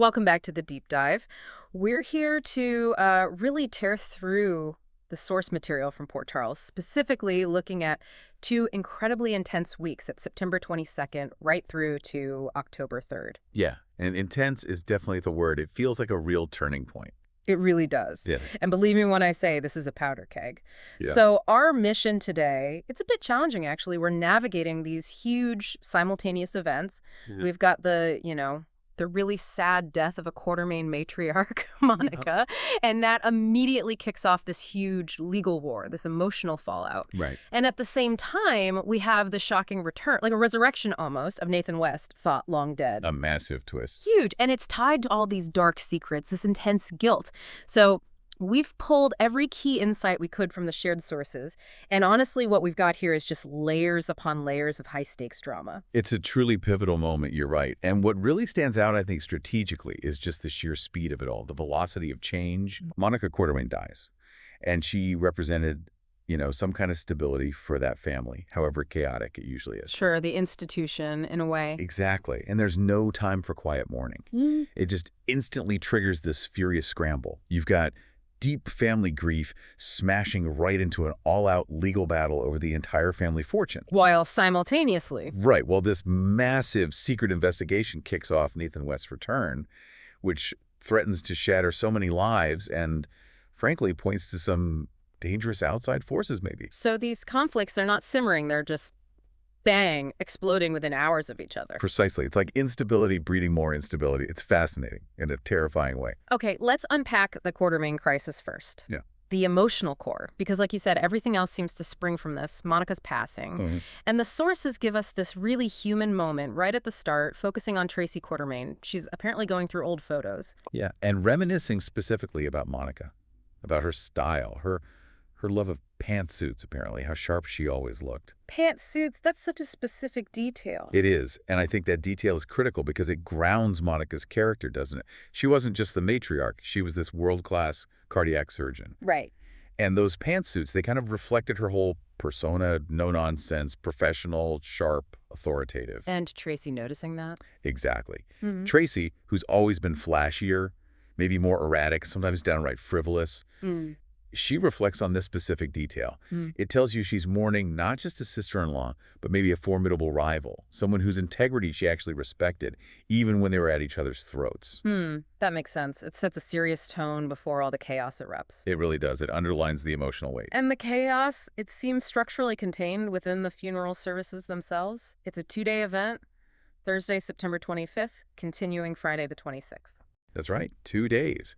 Welcome back to the deep dive. We're here to really tear through the source material from Port Charles, specifically looking at two incredibly intense weeks at September 22nd right through to October 3rd. Yeah, and intense is definitely the word. It feels like a real turning point. It really does. Yeah. And believe me when I say this is a powder keg. Yeah. So our mission today, it's a bit challenging actually. We're navigating these huge simultaneous events. Mhm. We've got the really sad death of a Quartermaine matriarch, Monica, and that immediately kicks off this huge legal war, this emotional fallout. Right. And at the same time, we have the shocking return, like a resurrection almost, of Nathan West, thought long dead. A massive twist. Huge. And it's tied to all these dark secrets, this intense guilt. So we've pulled every key insight we could from the shared sources. And honestly, what we've got here is just layers upon layers of high-stakes drama. It's a truly pivotal moment, you're right. And what really stands out, I think, strategically is just the sheer speed of it all, the velocity of change. Monica Quartermaine dies, and she represented, some kind of stability for that family, however chaotic it usually is. Sure, the institution, in a way. Exactly. And there's no time for quiet mourning. Mm. It just instantly triggers this furious scramble. You've got deep family grief smashing right into an all-out legal battle over the entire family fortune. While simultaneously. Right. Well, this massive secret investigation kicks off Nathan West's return, which threatens to shatter so many lives and, frankly, points to some dangerous outside forces, maybe. So these conflicts, they're not simmering, they're just bang, exploding within hours of each other. Precisely. It's like instability breeding more instability. It's fascinating in a terrifying way. Okay, let's unpack the Quartermaine crisis first. Yeah. The emotional core, because like you said, everything else seems to spring from this. Monica's passing. Mm-hmm. And the sources give us this really human moment right at the start, focusing on Tracy Quartermaine. She's apparently going through old photos. Yeah, and reminiscing specifically about Monica, about her style, her love of pantsuits, apparently, how sharp she always looked. Pantsuits, that's such a specific detail. It is, and I think that detail is critical because it grounds Monica's character, doesn't it? She wasn't just the matriarch. She was this world-class cardiac surgeon. Right. And those pantsuits, they kind of reflected her whole persona, no-nonsense, professional, sharp, authoritative. And Tracy noticing that? Exactly. Mm-hmm. Tracy, who's always been flashier, maybe more erratic, sometimes downright frivolous, she reflects on this specific detail. It tells you she's mourning not just a sister-in-law, but maybe a formidable rival, someone whose integrity she actually respected, even when they were at each other's throats. That makes sense. It sets a serious tone before all the chaos erupts. It really does. It underlines the emotional weight. And the chaos, it seems structurally contained within the funeral services themselves. It's a 2-day event, Thursday, September 25th, continuing Friday the 26th. That's right, 2 days.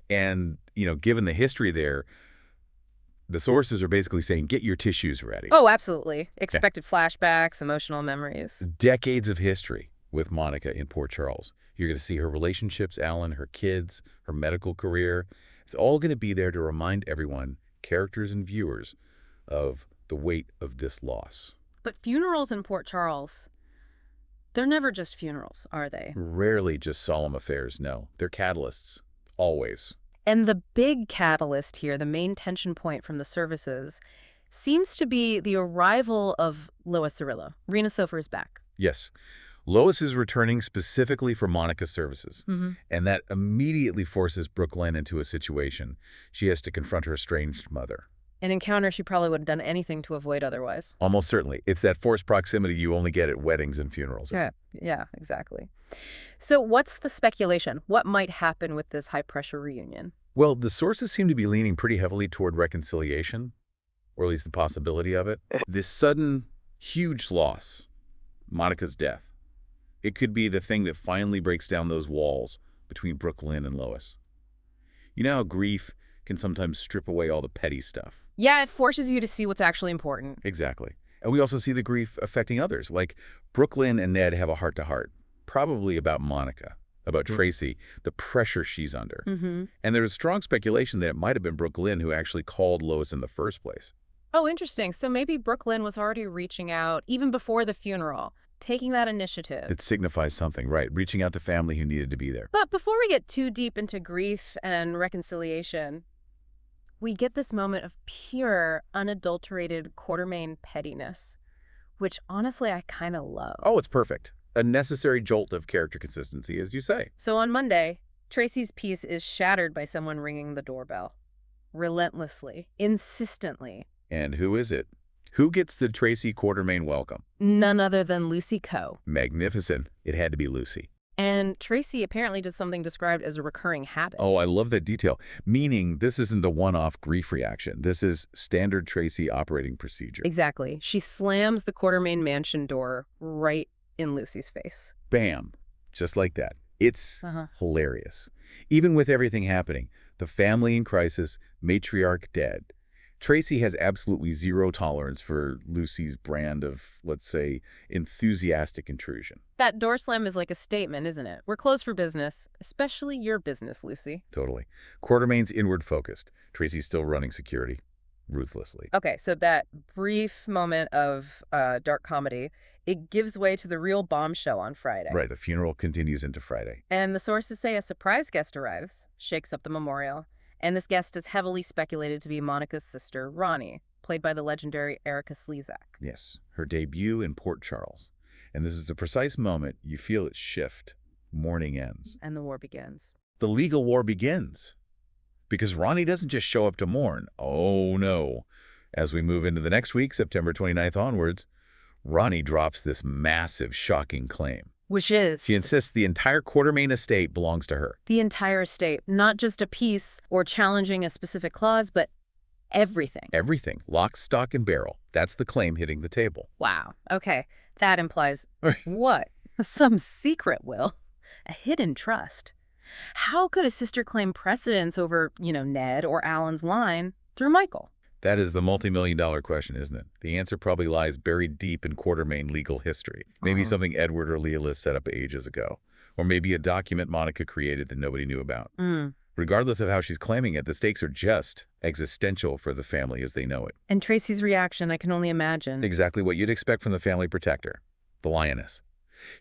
And, given the history there, the sources are basically saying, get your tissues ready. Oh, absolutely. Expected flashbacks, emotional memories. Decades of history with Monica in Port Charles. You're going to see her relationships, Alan, her kids, her medical career. It's all going to be there to remind everyone, characters and viewers, of the weight of this loss. But funerals in Port Charles, they're never just funerals, are they? Rarely just solemn affairs, no. They're catalysts, always. And the big catalyst here, the main tension point from the services, seems to be the arrival of Lois Cirillo. Rena Sofer is back. Yes. Lois is returning specifically for Monica's services. And that immediately forces Brooklyn into a situation. She has to confront her estranged mother. An encounter she probably would have done anything to avoid otherwise. Almost certainly. It's that forced proximity you only get at weddings and funerals. Yeah, exactly. So what's the speculation? What might happen with this high-pressure reunion? Well, the sources seem to be leaning pretty heavily toward reconciliation, or at least the possibility of it. This sudden, huge loss, Monica's death, it could be the thing that finally breaks down those walls between Brooklyn and Lois. You know how grief can sometimes strip away all the petty stuff? Yeah, it forces you to see what's actually important. Exactly. And we also see the grief affecting others, like Brooklyn and Ned have a heart-to-heart, probably about Monica, about Tracy, the pressure she's under. And there's strong speculation that it might have been Brooklyn who actually called Lois in the first place. Oh, interesting. So maybe Brooklyn was already reaching out even before the funeral, taking that initiative. It signifies something, right? Reaching out to family who needed to be there. But before we get too deep into grief and reconciliation, we get this moment of pure, unadulterated Quartermaine pettiness, which honestly I kind of love. Oh, it's perfect. a necessary jolt of character consistency, as you say. So on Monday, Tracy's peace is shattered by someone ringing the doorbell. Relentlessly, insistently. And who is it? Who gets the Tracy Quartermain welcome? None other than Lucy Coe. Magnificent. It had to be Lucy. And Tracy apparently does something described as a recurring habit. Oh, I love that detail. Meaning this isn't a one-off grief reaction. This is standard Tracy operating procedure. Exactly. She slams the Quartermain mansion door right in Lucy's face. Bam. Just like that. It's hilarious. Even with everything happening, the family in crisis, matriarch dead, Tracy has absolutely zero tolerance for Lucy's brand of, let's say, enthusiastic intrusion. That door slam is like a statement, isn't it? We're closed for business, especially your business, Lucy. Totally. Quartermain's inward focused. Tracy's still running security, ruthlessly. Okay, so that brief moment of dark comedy, it gives way to the real bombshell on Friday. Right, the funeral continues into Friday. And the sources say a surprise guest arrives, shakes up the memorial. And this guest is heavily speculated to be Monica's sister, Ronnie, played by the legendary Erica Slezak. Yes, her debut in Port Charles. And this is the precise moment you feel it shift. Mourning ends. And the war begins. The legal war begins. Because Ronnie doesn't just show up to mourn. Oh, no. As we move into the next week, September 29th onwards, Ronnie drops this massive, shocking claim. Which is? She insists the entire Quartermain estate belongs to her. The entire estate, not just a piece or challenging a specific clause, but everything. Everything. Lock, stock, and barrel. That's the claim hitting the table. Wow. Okay. That implies what? Some secret will. A hidden trust. How could a sister claim precedence over, Ned or Alan's line through Michael? That is the multi-million-dollar question, isn't it? The answer probably lies buried deep in Quartermain legal history. Maybe something Edward or Leolis set up ages ago. Or maybe a document Monica created that nobody knew about. Regardless of how she's claiming it, the stakes are just existential for the family as they know it. And Tracy's reaction, I can only imagine. Exactly what you'd expect from the family protector, the lioness.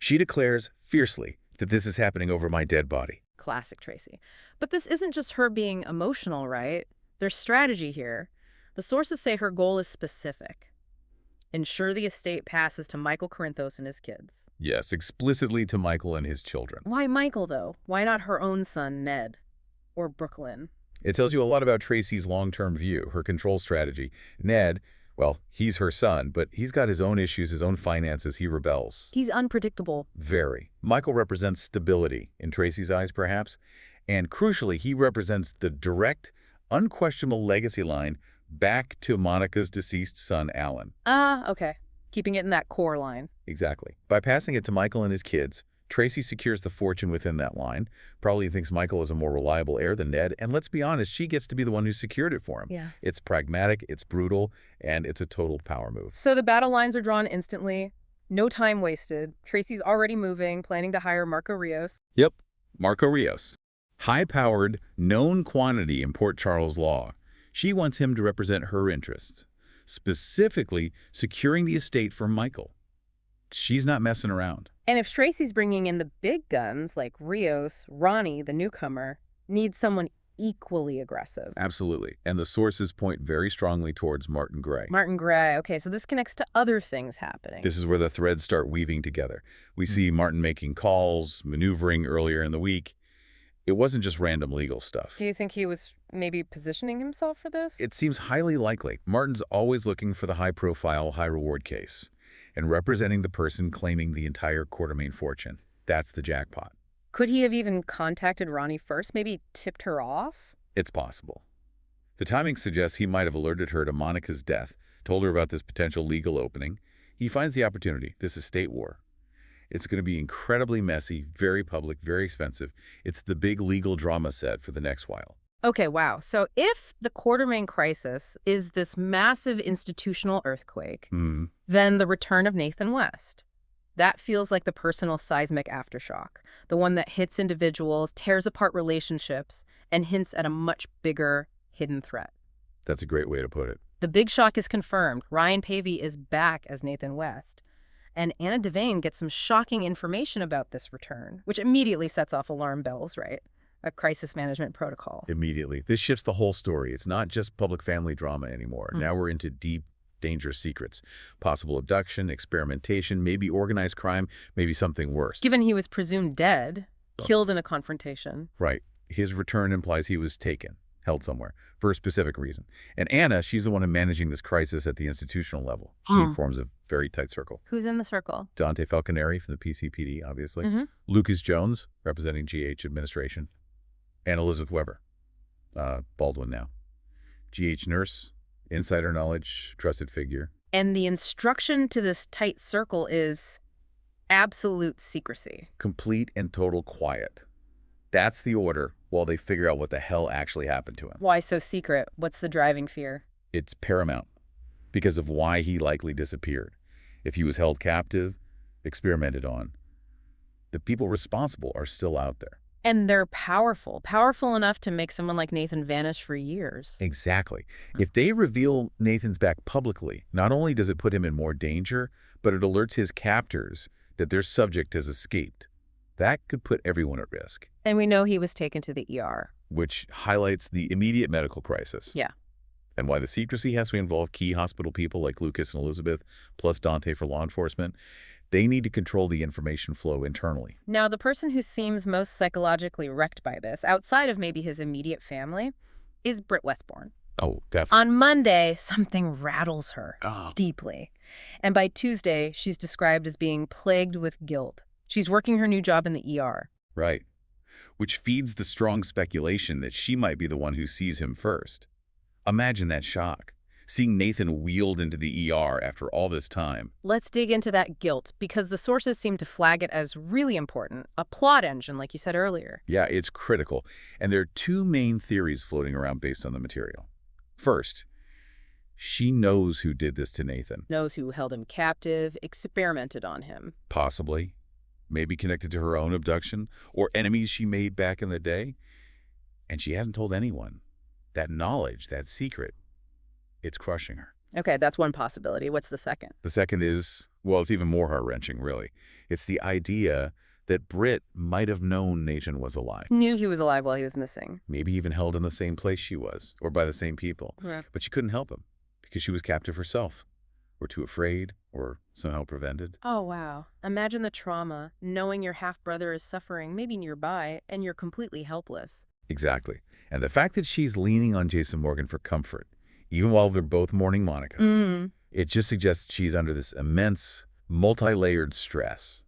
She declares fiercely that this is happening over my dead body. Classic Tracy. But this isn't just her being emotional, right? There's strategy here. The sources say her goal is specific. Ensure the estate passes to Michael Corinthos and his kids. Yes, explicitly to Michael and his children. Why Michael, though? Why not her own son, Ned? Or Brooklyn? It tells you a lot about Tracy's long-term view, her control strategy. Ned, well, he's her son, but he's got his own issues, his own finances. He rebels. He's unpredictable. Very. Michael represents stability, in Tracy's eyes, perhaps. And crucially, he represents the direct, unquestionable legacy line back to Monica's deceased son, Alan. Okay. Keeping it in that core line. Exactly. By passing it to Michael and his kids, Tracy secures the fortune within that line, probably thinks Michael is a more reliable heir than Ned, and let's be honest, she gets to be the one who secured it for him. Yeah. It's pragmatic, it's brutal, and it's a total power move. So the battle lines are drawn instantly. No time wasted. Tracy's already moving, planning to hire Marco Rios. Yep, Marco Rios. High-powered, known quantity in Port Charles law. She wants him to represent her interests, specifically securing the estate for Michael. She's not messing around. And if Tracy's bringing in the big guns, like Rios, Ronnie, the newcomer, needs someone equally aggressive. Absolutely. And the sources point very strongly towards Martin Gray. Martin Gray. Okay, so this connects to other things happening. This is where the threads start weaving together. We see Martin making calls, maneuvering earlier in the week. It wasn't just random legal stuff. Do you think he was maybe positioning himself for this? It seems highly likely. Martin's always looking for the high-profile, high-reward case and representing the person claiming the entire Quartermain fortune. That's the jackpot. Could he have even contacted Ronnie first, maybe tipped her off? It's possible. The timing suggests he might have alerted her to Monica's death, told her about this potential legal opening. He finds the opportunity, this estate war. It's going to be incredibly messy, very public, very expensive. It's the big legal drama set for the next while. Okay, wow. So if the Quartermain crisis is this massive institutional earthquake, then the return of Nathan West. That feels like the personal seismic aftershock, the one that hits individuals, tears apart relationships, and hints at a much bigger hidden threat. That's a great way to put it. The big shock is confirmed. Ryan Pavey is back as Nathan West. And Anna Devane gets some shocking information about this return, which immediately sets off alarm bells, right? A crisis management protocol. Immediately. This shifts the whole story. It's not just public family drama anymore. Now we're into deep dangerous secrets. Possible abduction, experimentation, maybe organized crime, maybe something worse. Given he was presumed dead, killed in a confrontation. Right. His return implies he was taken, held somewhere, for a specific reason. And Anna, she's the one managing this crisis at the institutional level. She forms a very tight circle. Who's in the circle? Dante Falconeri from the PCPD, obviously. Lucas Jones, representing GH administration. And Elizabeth Weber, Baldwin now. GH nurse, insider knowledge, trusted figure. And the instruction to this tight circle is absolute secrecy. Complete and total quiet. That's the order while they figure out what the hell actually happened to him. Why so secret? What's the driving fear? It's paramount because of why he likely disappeared. If he was held captive, experimented on, the people responsible are still out there. And they're powerful. Powerful enough to make someone like Nathan vanish for years. Exactly. If they reveal Nathan's back publicly, not only does it put him in more danger, but it alerts his captors that their subject has escaped. That could put everyone at risk. And we know he was taken to the ER. Which highlights the immediate medical crisis. Yeah. And why the secrecy has to involve key hospital people like Lucas and Elizabeth, plus Dante for law enforcement. They need to control the information flow internally. Now, the person who seems most psychologically wrecked by this, outside of maybe his immediate family, is Britt Westbourne. Oh, definitely. On Monday, something rattles her deeply. And by Tuesday, she's described as being plagued with guilt. She's working her new job in the ER. Right. Which feeds the strong speculation that she might be the one who sees him first. Imagine that shock. Seeing Nathan wheeled into the ER after all this time. Let's dig into that guilt, because the sources seem to flag it as really important. A plot engine, like you said earlier. Yeah, it's critical. And there are two main theories floating around based on the material. First, she knows who did this to Nathan. Knows who held him captive, experimented on him. Possibly. Maybe connected to her own abduction or enemies she made back in the day. And she hasn't told anyone. That knowledge, that secret, it's crushing her. Okay, that's one possibility. What's the second? The second is, well, it's even more heart-wrenching, really. It's the idea that Britt might have known Nathan was alive. Knew he was alive while he was missing. Maybe even held in the same place she was, or by the same people. Yeah. But she couldn't help him because she was captive herself, or too afraid, or somehow prevented. Oh, wow. Imagine the trauma, knowing your half-brother is suffering, maybe nearby, and you're completely helpless. Exactly. And the fact that she's leaning on Jason Morgan for comfort, even while they're both mourning Monica, it just suggests she's under this immense, multi-layered stress,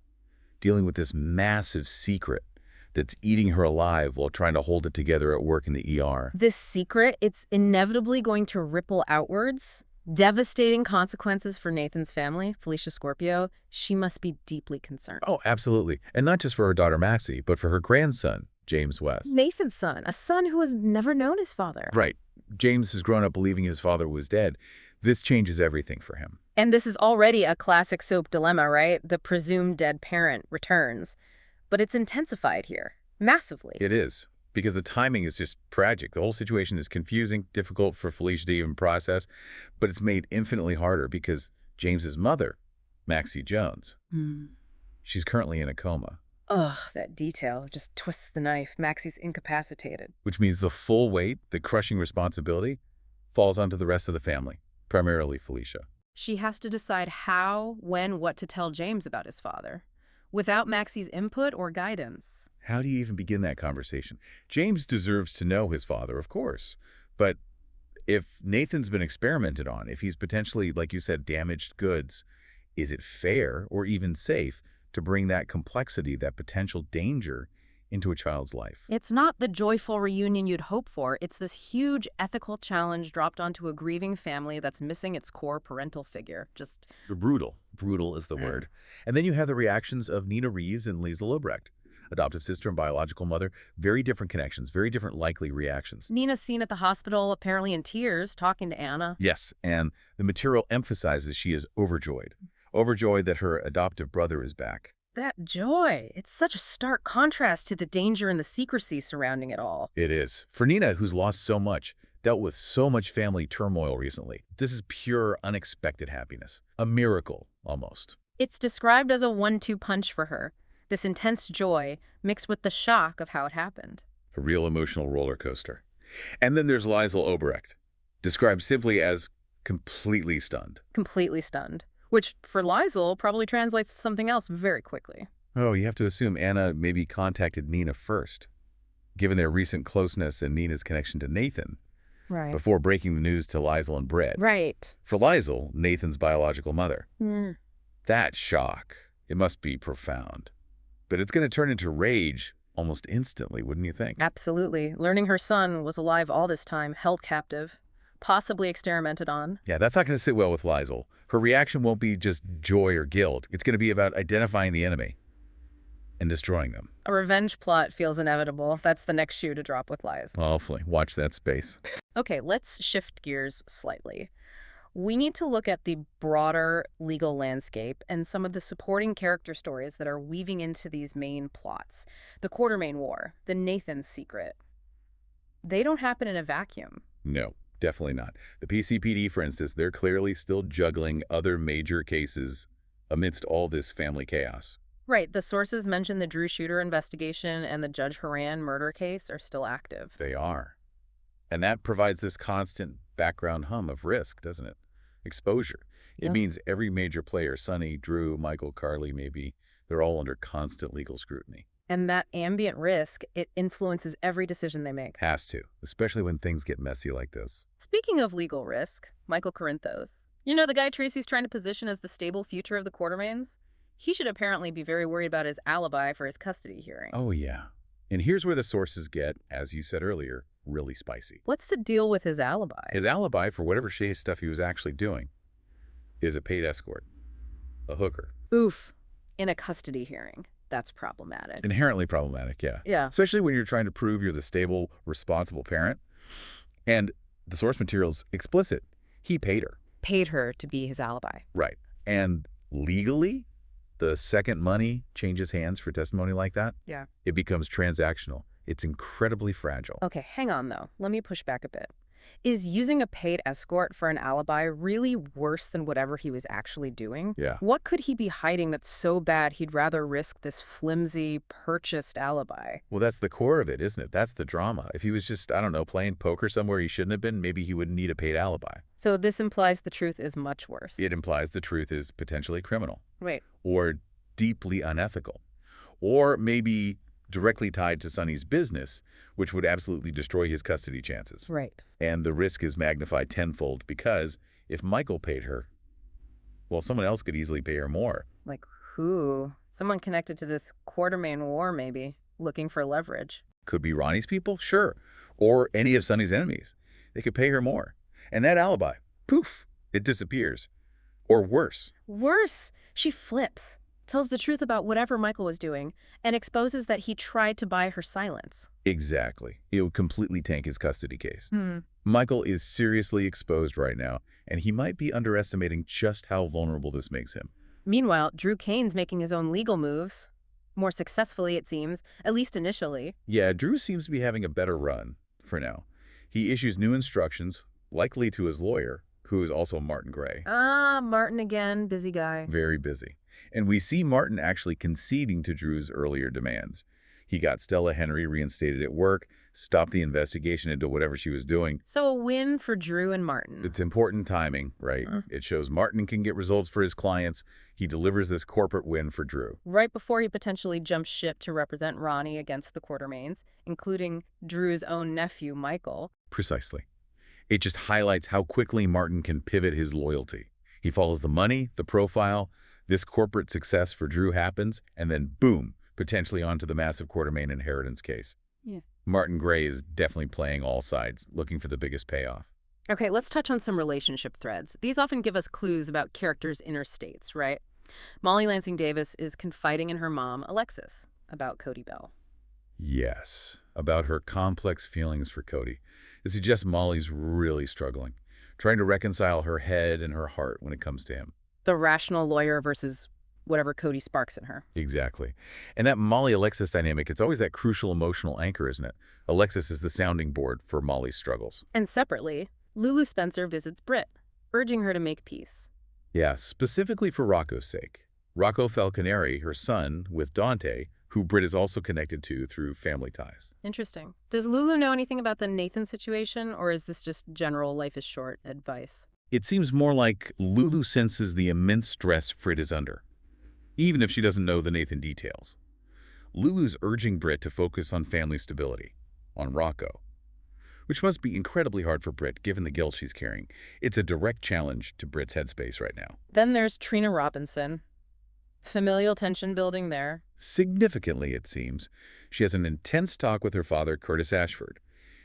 dealing with this massive secret that's eating her alive while trying to hold it together at work in the ER. This secret, it's inevitably going to ripple outwards. Devastating consequences for Nathan's family, Felicia Scorpio. She must be deeply concerned. Oh, absolutely. And not just for her daughter Maxie, but for her grandson, James West. Nathan's son, a son who has never known his father. Right. James has grown up believing his father was dead. This changes everything for him. And this is already a classic soap dilemma, right? The presumed dead parent returns. But it's intensified here, massively. It is, because the timing is just tragic. The whole situation is confusing, difficult for Felicia to even process, but it's made infinitely harder because James's mother, Maxie Jones, she's currently in a coma. Ugh, that detail just twists the knife. Maxie's incapacitated. Which means the full weight, the crushing responsibility, falls onto the rest of the family, primarily Felicia. She has to decide how, when, what to tell James about his father, without Maxie's input or guidance. How do you even begin that conversation? James deserves to know his father, of course. But if Nathan's been experimented on, if he's potentially, like you said, damaged goods, is it fair or even safe to bring that complexity, that potential danger, into a child's life? It's not the joyful reunion you'd hope for. It's this huge ethical challenge dropped onto a grieving family that's missing its core parental figure. Just brutal. Brutal is the word. And then you have the reactions of Nina Reeves and Lisa Lobrecht, adoptive sister and biological mother. Very different connections, very different likely reactions. Nina's seen at the hospital, apparently in tears, talking to Anna. Yes, and the material emphasizes she is overjoyed. Overjoyed that her adoptive brother is back. That joy, it's such a stark contrast to the danger and the secrecy surrounding it all. It is. For Nina, who's lost so much, dealt with so much family turmoil recently, this is pure, unexpected happiness. A miracle, almost. It's described as a 1-2 punch for her. This intense joy mixed with the shock of how it happened. A real emotional roller coaster. And then there's Liesl Obrecht, described simply as Completely stunned. Completely stunned. Which, for Liesel, probably translates to something else very quickly. Oh, you have to assume Anna maybe contacted Nina first, given their recent closeness and Nina's connection to Nathan, Right. before breaking the news to Liesel and Brett. Right. For Liesel, Nathan's biological mother. Mm. That shock, it must be profound. But it's going to turn into rage almost instantly, wouldn't you think? Absolutely. Learning her son was alive all this time, held captive, possibly experimented on. Yeah, that's not going to sit well with Liesel. Her reaction won't be just joy or guilt. It's going to be about identifying the enemy and destroying them. A revenge plot feels inevitable. That's the next shoe to drop with Lies. Hopefully. Watch that space. Okay, let's shift gears slightly. We need to look at the broader legal landscape and some of the supporting character stories that are weaving into these main plots. The Quartermain War, the Nathan's Secret. They don't happen in a vacuum. No, definitely not. The PCPD, for instance, they're clearly still juggling other major cases amidst all this family chaos. Right, the sources mention the Drew Shooter investigation and the Judge Horan murder case are still active. They are. And that provides this constant background hum of risk, doesn't it? Exposure. It Yeah. means every major player, Sonny, Drew, Michael, Carly, maybe, they're all under constant legal scrutiny. And that ambient risk, it influences every decision they make. Has to, especially when things get messy like this. Speaking of legal risk, Michael Corinthos. You know the guy Tracy's trying to position as the stable future of the Quartermains? He should apparently be very worried about his alibi for his custody hearing. Oh, yeah. And here's where the sources get, as you said earlier, really spicy. What's the deal with his alibi? His alibi for whatever shady stuff he was actually doing is a paid escort, a hooker. Oof. In a custody hearing. That's problematic. Inherently problematic, yeah. Yeah. Especially when you're trying to prove you're the stable, responsible parent. And the source material's explicit. He paid her. Paid her to be his alibi. Right. And legally, the second money changes hands for testimony like that, Yeah. it becomes transactional. It's incredibly fragile. Okay, hang on though. Let me push back a bit. Is using a paid escort for an alibi really worse than whatever he was actually doing? Yeah. What could he be hiding that's so bad he'd rather risk this flimsy, purchased alibi? Well, that's the core of it, isn't it? That's the drama. If he was just, I don't know, playing poker somewhere he shouldn't have been, maybe he wouldn't need a paid alibi. So this implies the truth is much worse. It implies the truth is potentially criminal Wait, or deeply unethical or maybe directly tied to Sonny's business, which would absolutely destroy his custody chances. right. And the risk is magnified tenfold because if Michael paid her, well, someone else could easily pay her more. Like who? Someone connected to this Quartermain War, maybe, looking for leverage. Could be Ronnie's people, sure, or any of Sonny's enemies. They could pay her more. And that alibi, poof, it disappears. Or worse. Worse, she flips, tells the truth about whatever Michael was doing, and exposes that he tried to buy her silence. Exactly. It would completely tank his custody case. Hmm. Michael is seriously exposed right now, and he might be underestimating just how vulnerable this makes him. Meanwhile, Drew Kane's making his own legal moves. More successfully, it seems, at least initially. Yeah, Drew seems to be having a better run for now. He issues new instructions, likely to his lawyer, who is also Martin Gray. Ah, Martin again, busy guy. Very busy. And we see Martin actually conceding to Drew's earlier demands. He got Stella Henry reinstated at work, stopped the investigation into whatever she was doing. So a win for Drew and Martin. It's important timing, right? It shows Martin can get results for his clients. He delivers this corporate win for Drew. Right before he potentially jumps ship to represent Ronnie against the Quartermains, including Drew's own nephew, Michael. Precisely. It just highlights how quickly Martin can pivot his loyalty. He follows the money, the profile, this corporate success for Drew happens, and then boom, potentially onto the massive Quartermain inheritance case. Yeah. Martin Gray is definitely playing all sides, looking for the biggest payoff. Okay, let's touch on some relationship threads. These often give us clues about characters' inner states, right? Molly Lansing Davis is confiding in her mom, Alexis, about Cody Bell. Yes, about her complex feelings for Cody. It suggests Molly's really struggling, trying to reconcile her head and her heart when it comes to him. The rational lawyer versus whatever Cody sparks in her. Exactly. And that Molly-Alexis dynamic, it's always that crucial emotional anchor, isn't it? Alexis is the sounding board for Molly's struggles. And separately, Lulu Spencer visits Britt, urging her to make peace. Yeah, specifically for Rocco's sake. Rocco Falconeri, her son, with Dante, who Britt is also connected to through family ties. Interesting. Does Lulu know anything about the Nathan situation, or is this just general life is short advice? It seems more like Lulu senses the immense stress Frit is under, even if she doesn't know the Nathan details. Lulu's urging Britt to focus on family stability, on Rocco, which must be incredibly hard for Britt given the guilt she's carrying. It's a direct challenge to Britt's headspace right now. Then there's Trina Robinson. Familial tension building there. Significantly, it seems, she has an intense talk with her father, Curtis Ashford,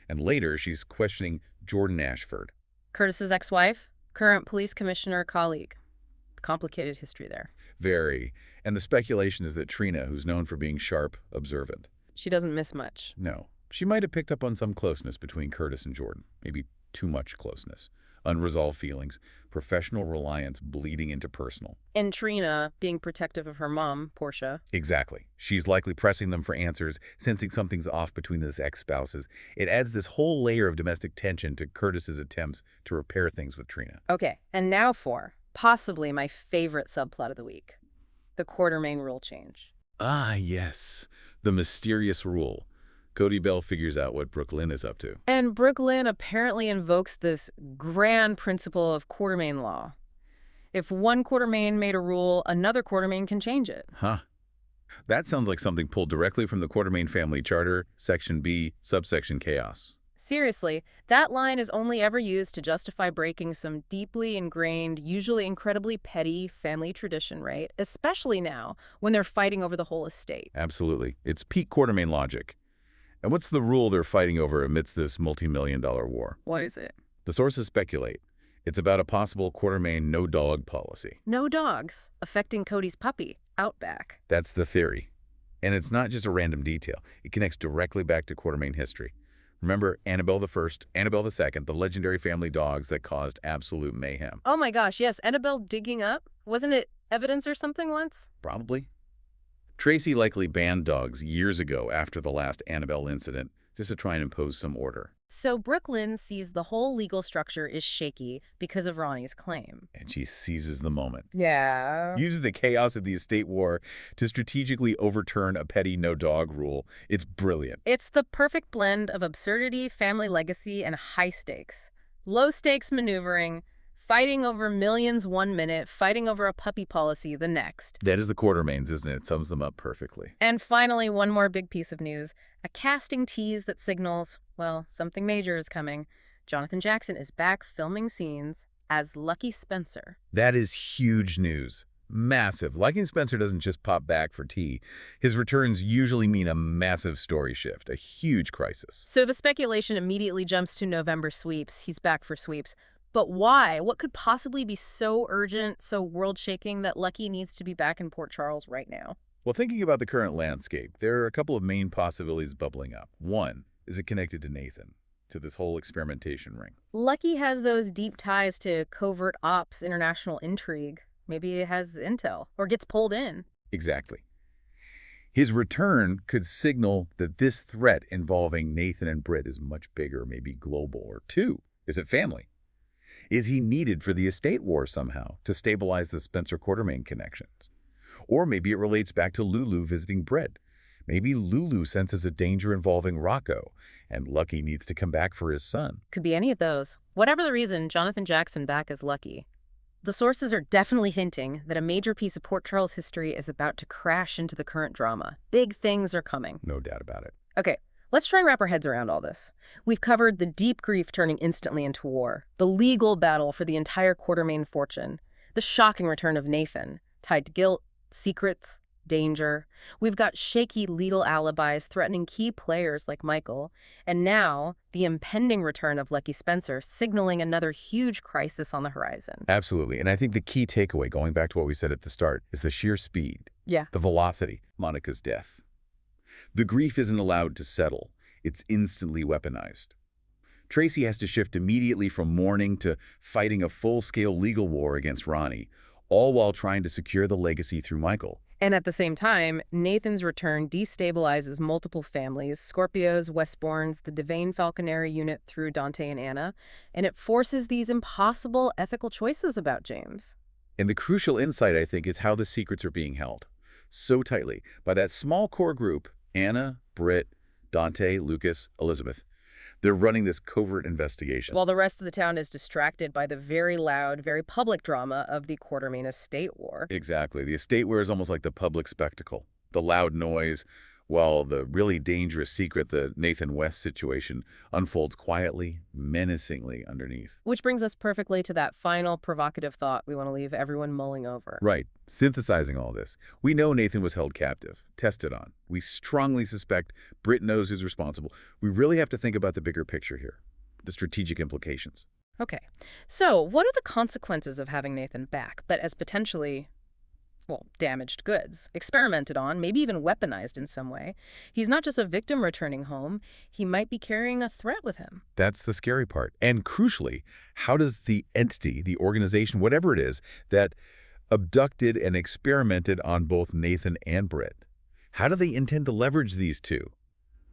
and later she's questioning Jordan Ashford. Curtis's ex-wife, current police commissioner colleague. Complicated history there. Very. And the speculation is that Trina, who's known for being sharp, observant. She doesn't miss much. No. She might have picked up on some closeness between Curtis and Jordan. Maybe too much closeness. Unresolved feelings, professional reliance bleeding into personal. And Trina being protective of her mom, Portia. Exactly. She's likely pressing them for answers, sensing something's off between those ex-spouses. It adds this whole layer of domestic tension to Curtis's attempts to repair things with Trina. Okay, and now for possibly my favorite subplot of the week. The Quartermain rule change. Ah, yes. The mysterious rule. Cody Bell figures out what Brooklyn is up to. And Brooklyn apparently invokes this grand principle of Quartermain law. If one Quartermain made a rule, another Quartermain can change it. Huh. That sounds like something pulled directly from the Quartermain Family Charter, Section B, Subsection Chaos. Seriously, that line is only ever used to justify breaking some deeply ingrained, usually incredibly petty family tradition, right? Especially now, when they're fighting over the whole estate. Absolutely. It's peak Quartermain logic. And what's the rule they're fighting over amidst this multi-million-dollar war? What is it? The sources speculate. It's about a possible Quartermain no-dog policy. No dogs, affecting Cody's puppy, Outback. That's the theory. And it's not just a random detail. It connects directly back to Quartermain history. Remember Annabelle I, Annabelle II, the legendary family dogs that caused absolute mayhem? Oh my gosh, yes, Annabelle digging up? Wasn't it evidence or something once? Probably. Tracy likely banned dogs years ago after the last Annabelle incident, just to try and impose some order. So Brooklyn sees the whole legal structure is shaky because of Ronnie's claim. And she seizes the moment. Yeah. Uses the chaos of the estate war to strategically overturn a petty no-dog rule. It's brilliant. It's the perfect blend of absurdity, family legacy, and high stakes. Low stakes maneuvering, fighting over millions 1 minute, fighting over a puppy policy the next. That is the Quartermains, isn't it? It sums them up perfectly. And finally, one more big piece of news. A casting tease that signals, well, something major is coming. Jonathan Jackson is back filming scenes as Lucky Spencer. That is huge news. Massive. Lucky Spencer doesn't just pop back for tea. His returns usually mean a massive story shift, a huge crisis. So the speculation immediately jumps to November sweeps. He's back for sweeps. But why? What could possibly be so urgent, so world-shaking that Lucky needs to be back in Port Charles right now? Well, thinking about the current landscape, there are a couple of main possibilities bubbling up. One, is it connected to Nathan, to this whole experimentation ring? Lucky has those deep ties to covert ops, international intrigue. Maybe it has intel, or gets pulled in. Exactly. His return could signal that this threat involving Nathan and Britt is much bigger, maybe global. Or two, is it family? Is he needed for the estate war somehow to stabilize the Spencer-Quartermain connections? Or maybe it relates back to Lulu visiting Britt. Maybe Lulu senses a danger involving Rocco, and Lucky needs to come back for his son. Could be any of those. Whatever the reason, Jonathan Jackson back as Lucky. The sources are definitely hinting that a major piece of Port Charles history is about to crash into the current drama. Big things are coming. No doubt about it. Okay, let's try and wrap our heads around all this. We've covered the deep grief turning instantly into war, the legal battle for the entire Quartermain fortune, the shocking return of Nathan, tied to guilt, secrets, danger. We've got shaky legal alibis threatening key players like Michael, and now the impending return of Lucky Spencer signaling another huge crisis on the horizon. Absolutely. And I think the key takeaway, going back to what we said at the start, is the sheer speed. Yeah. The velocity. Monica's death. The grief isn't allowed to settle. It's instantly weaponized. Tracy has to shift immediately from mourning to fighting a full-scale legal war against Ronnie, all while trying to secure the legacy through Michael. And at the same time, Nathan's return destabilizes multiple families, Scorpios, Westbournes, the Devane Falconeri unit through Dante and Anna, and it forces these impossible ethical choices about James. And the crucial insight, I think, is how the secrets are being held. So tightly by that small core group, Anna, Britt, Dante, Lucas, Elizabeth. They're running this covert investigation. While the rest of the town is distracted by the very loud, very public drama of the Quartermain estate war. Exactly. The estate where is almost like the public spectacle. The loud noise, while the really dangerous secret, the Nathan West situation, unfolds quietly, menacingly underneath. Which brings us perfectly to that final provocative thought we want to leave everyone mulling over. Right. Synthesizing all this. We know Nathan was held captive, tested on. We strongly suspect Britt knows who's responsible. We really have to think about the bigger picture here, the strategic implications. Okay, so what are the consequences of having Nathan back, but as potentially, well, damaged goods, experimented on, maybe even weaponized in some way? He's not just a victim returning home, he might be carrying a threat with him. That's the scary part. And crucially, how does the entity, the organization, whatever it is, that abducted and experimented on both Nathan and Britt, how do they intend to leverage these two?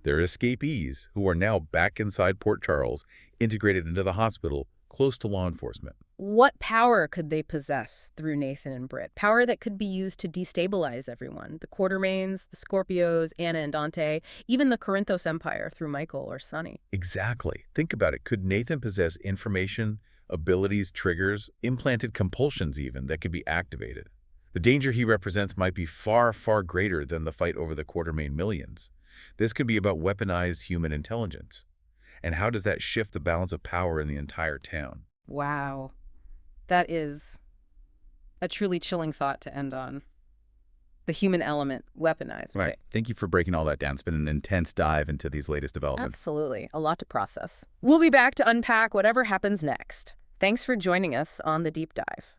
They're escapees who are now back inside Port Charles, integrated into the hospital, close to law enforcement. What power could they possess through Nathan and Britt? Power that could be used to destabilize everyone. The Quartermains, the Scorpios, Anna and Dante, even the Corinthos Empire through Michael or Sonny. Exactly. Think about it. Could Nathan possess information, abilities, triggers, implanted compulsions even, that could be activated? The danger he represents might be far, far greater than the fight over the Quartermain millions. This could be about weaponized human intelligence. And how does that shift the balance of power in the entire town? Wow. That is a truly chilling thought to end on. The human element weaponized. Right. Okay. Thank you for breaking all that down. It's been an intense dive into these latest developments. Absolutely. A lot to process. We'll be back to unpack whatever happens next. Thanks for joining us on The Deep Dive.